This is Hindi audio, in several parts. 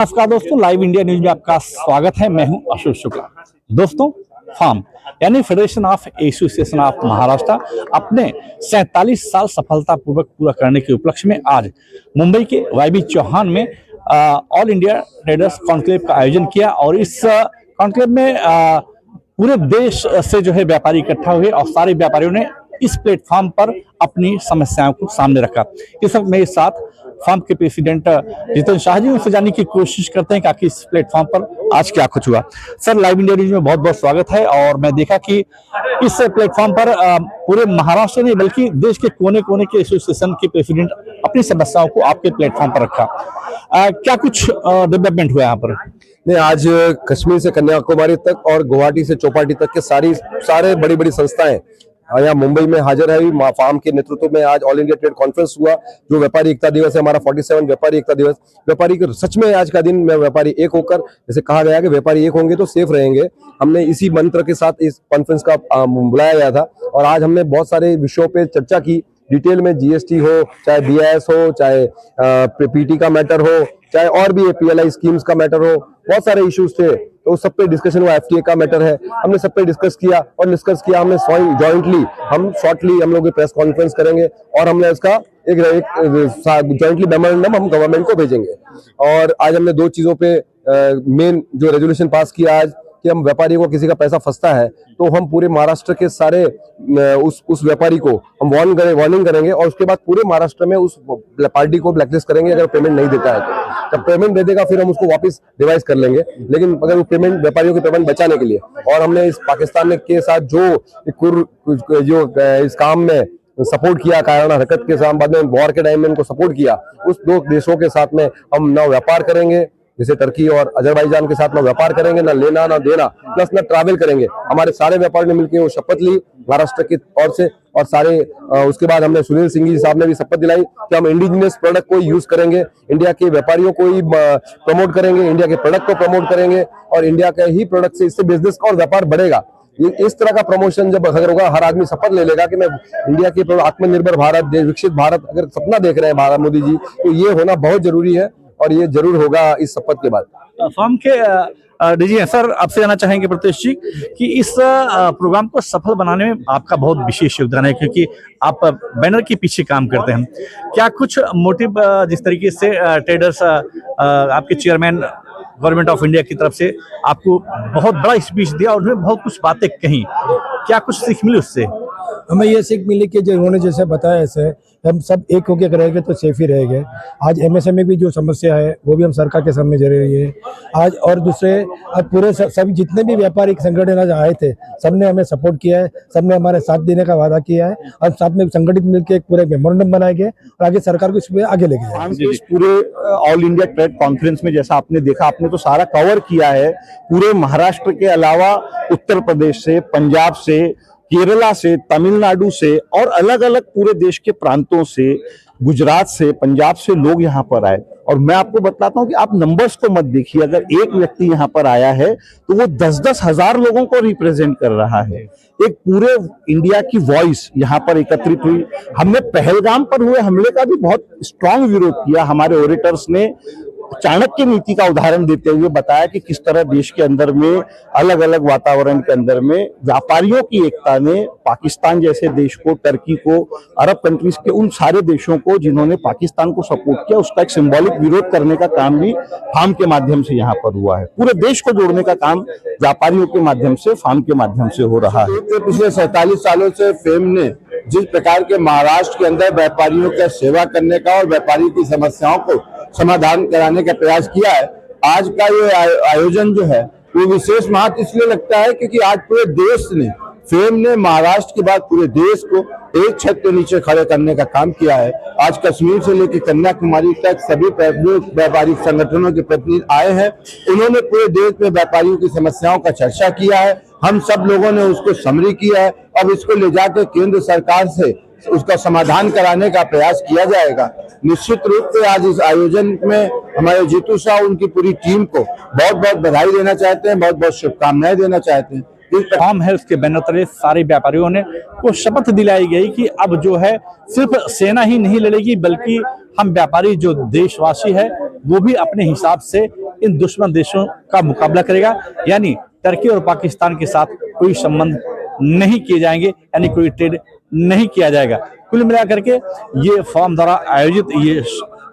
नमस्कार दोस्तों, लाइव इंडिया न्यूज में आपका स्वागत है। मैं हूं अशोक शुक्ला। दोस्तों, फार्म यानी federation of association of Maharashtra अपने 47 साल सफलतापूर्वक पूरा करने के उपलक्ष्य में आज मुंबई के वाईबी चौहान में ऑल इंडिया ट्रेडर्स कॉन्क्लेव का आयोजन किया और इस कॉन्क्लेव में पूरे देश से जो है व्यापारी इकट्ठा हुए और सारे व्यापारियों ने इस प्लेटफॉर्म पर अपनी समस्याओं को सामने रखा। इस वक्त मेरे साथ फर्म के प्रेसिडेंट जितेंद्र शाह जी, उनसे जानने की कोशिश करते हैं कि इस प्लेटफॉर्म पर आज क्या कुछ हुआ। सर, लाइव इंडिया न्यूज में बहुत बहुत स्वागत है। और मैं देखा कि इस प्लेटफॉर्म पर पूरे महाराष्ट्र नहीं बल्कि देश के कोने कोने के एसोसिएशन के प्रेसिडेंट अपनी समस्याओं को आपके प्लेटफॉर्म पर रखा। क्या कुछ डेवलपमेंट हुआ यहाँ पर? नहीं, आज कश्मीर से कन्याकुमारी तक और गुवाहाटी से चौपाटी तक के सारे बड़ी बड़ी संस्थाएं यहाँ मुंबई में हाजिर है। फार्म के नेतृत्व में आज ऑल इंडिया ट्रेड कॉन्फ्रेंस हुआ, जो व्यापारी एकता दिवस है, हमारा 47 व्यापारी एकता दिवस। व्यापारी के सच में आज का दिन में व्यापारी एक होकर, जैसे कहा गया कि व्यापारी एक होंगे तो सेफ रहेंगे, हमने इसी मंत्र के साथ इस कॉन्फ्रेंस का बुलाया गया था। और आज हमने बहुत सारे विषयों पे चर्चा की, डिटेल में जीएसटी हो, चाहे बीआईएस हो, चाहे पीटी का मैटर हो, चाहे और भी पीएलआई स्कीम्स का मैटर हो, बहुत सारे इश्यूज थे, तो सब पे डिस्कशन हुआ। एफटीए का मैटर है, हमने सब पे डिस्कस किया और निष्कर्ष किया हमने जॉइंटली, हम शॉर्टली हम लोग प्रेस कॉन्फ्रेंस करेंगे और हमने इसका एक जॉइंटली मेमोरेंडम हम गवर्नमेंट को भेजेंगे। और आज हमने दो चीजों पे मेन जो रेजोल्यूशन पास किया आज कि हम व्यापारी को किसी का पैसा फंसता है तो हम पूरे महाराष्ट्र के सारे उस व्यापारी को हम वार्निंग करेंगे और उसके बाद पूरे महाराष्ट्र में उस पार्टी को ब्लैकलिस्ट करेंगे अगर पेमेंट नहीं देता है तो। जब पेमेंट दे देगा फिर हम उसको वापस रिवाइज कर लेंगे, लेकिन अगर वो पेमेंट व्यापारियों की पेमेंट बचाने के लिए। और हमने इस पाकिस्तान के साथ जो इस काम में सपोर्ट किया, कारण हरकत के साथ बाद में वॉर के टाइम में उनको सपोर्ट किया, उस दो देशों के साथ में हम ना व्यापार करेंगे, जैसे टर्की और अजरबैजान के साथ ना व्यापार करेंगे, ना लेना ना देना, प्लस ना ट्रैवल करेंगे। हमारे सारे व्यापारी ने मिलकर वो शपथ ली महाराष्ट्र की ओर से। और सारे उसके बाद हमने सुनील सिंह जी साहब ने भी शपथ दिलाई कि हम इंडिजिनियस प्रोडक्ट को यूज करेंगे, इंडिया के व्यापारियों को ही प्रमोट करेंगे, इंडिया के प्रोडक्ट को प्रमोट करेंगे और इंडिया के ही प्रोडक्ट से इससे बिजनेस और व्यापार बढ़ेगा। इस तरह का प्रमोशन जब अगर होगा, हर आदमी शपथ ले लेगा कि मैं इंडिया के आत्मनिर्भर भारत, देश विकसित भारत अगर सपना देख रहे हैं भारत मोदी जी, तो ये होना बहुत जरूरी है और ये जरूर होगा इस शपथ के बाद। फर्म के डीजी सर, आपसे जानना चाहेंगे प्रत्येश जी कि इस प्रोग्राम को सफल बनाने में आपका बहुत विशेष योगदान है, क्योंकि आप बैनर के पीछे काम करते हैं। क्या कुछ मोटिव, जिस तरीके से ट्रेडर्स आपके चेयरमैन गवर्नमेंट ऑफ इंडिया की तरफ से आपको बहुत बड़ा स्पीच दिया और उन्होंने बहुत कुछ बातें कही, क्या कुछ सीख मिली उससे? हमें ये सीख मिली कि जो उन्होंने जैसे बताया ऐसे हम सब एक होके रहेंगे तो सेफ ही रहेंगे। आज एमएसएमई की जो समस्या है वो भी हम सरकार के सामने जरूरी है आज। और दूसरे अब पूरे सभी जितने भी व्यापारिक संगठन आज आए थे, सबने हमें सपोर्ट किया है, सबने हमारे साथ देने का वादा किया है और साथ में संगठित मिलकर एक पूरे मेमोरेंडम बनाएंगे और आगे सरकार को इस पे आगे लेके जाएंगे। पूरे ऑल इंडिया ट्रेड कॉन्फ्रेंस में जैसा आपने देखा, आपने तो सारा कवर किया है, पूरे महाराष्ट्र के अलावा उत्तर प्रदेश से, पंजाब से, केरला से, तमिलनाडु से और अलग अलग पूरे देश के प्रांतों से, गुजरात से, पंजाब से लोग यहाँ पर आए। और मैं आपको बताता हूँ कि आप नंबर्स को मत देखिए, अगर एक व्यक्ति यहाँ पर आया है तो वो 10-10 हजार लोगों को रिप्रेजेंट कर रहा है। एक पूरे इंडिया की वॉइस यहाँ पर एकत्रित हुई। हमने पहलगाम पर हुए हमले का भी बहुत स्ट्रांग विरोध किया। हमारे ओरेटर्स ने चाणक्य नीति का उदाहरण देते हुए बताया कि किस तरह देश के अंदर में अलग अलग वातावरण के अंदर में व्यापारियों की एकता ने पाकिस्तान जैसे देश को, टर्की को, अरब कंट्रीज के उन सारे देशों को जिन्होंने पाकिस्तान को सपोर्ट किया, उसका एक सिंबॉलिक विरोध करने का काम भी फार्म के माध्यम से यहाँ पर हुआ है। पूरे देश को जोड़ने का काम व्यापारियों के माध्यम से, फार्म के माध्यम से हो रहा है। पिछले 47 सालों से फेम ने जिस प्रकार के महाराष्ट्र के अंदर व्यापारियों का सेवा करने का और व्यापारियों की समस्याओं को समाधान कराने का प्रयास किया है, आज का ये आयोजन जो है वो विशेष महत्व इसलिए लगता है क्योंकि आज पूरे देश ने, फेम ने महाराष्ट्र के बाद पूरे देश को एक छत के नीचे खड़े करने का काम किया है। आज कश्मीर से लेकर कन्याकुमारी तक सभी व्यापारिक संगठनों के प्रतिनिधि आए हैं। उन्होंने पूरे देश में व्यापारियों की समस्याओं का चर्चा किया है, हम सब लोगों ने उसको समरी किया है। अब इसको ले जाकर केंद्र सरकार से उसका समाधान कराने का प्रयास किया जाएगा। निश्चित रूप से आज इस आयोजन में हमारे जीतू शाह, उनकी पूरी टीम को बहुत बहुत बधाई देना चाहते हैं, बहुत बहुत शुभकामनाएं देना चाहते हैं। फॉर्म है उसके बैनर तले सारे व्यापारियों ने को शपथ दिलाई गई कि अब जो है सिर्फ सेना ही नहीं लड़ेगी, बल्कि हम व्यापारी जो देशवासी है वो भी अपने हिसाब से इन दुश्मन देशों का मुकाबला करेगा। यानी टर्की और पाकिस्तान के साथ कोई संबंध नहीं किए जाएंगे, यानी कोई ट्रेड नहीं किया जाएगा। कुल मिलाकर के ये फॉर्म द्वारा आयोजित ये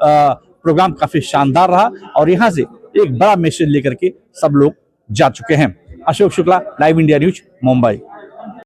प्रोग्राम काफी शानदार रहा और यहाँ से एक बड़ा मैसेज लेकर के सब लोग जा चुके हैं। Ashok Shukla, live India news, Mumbai.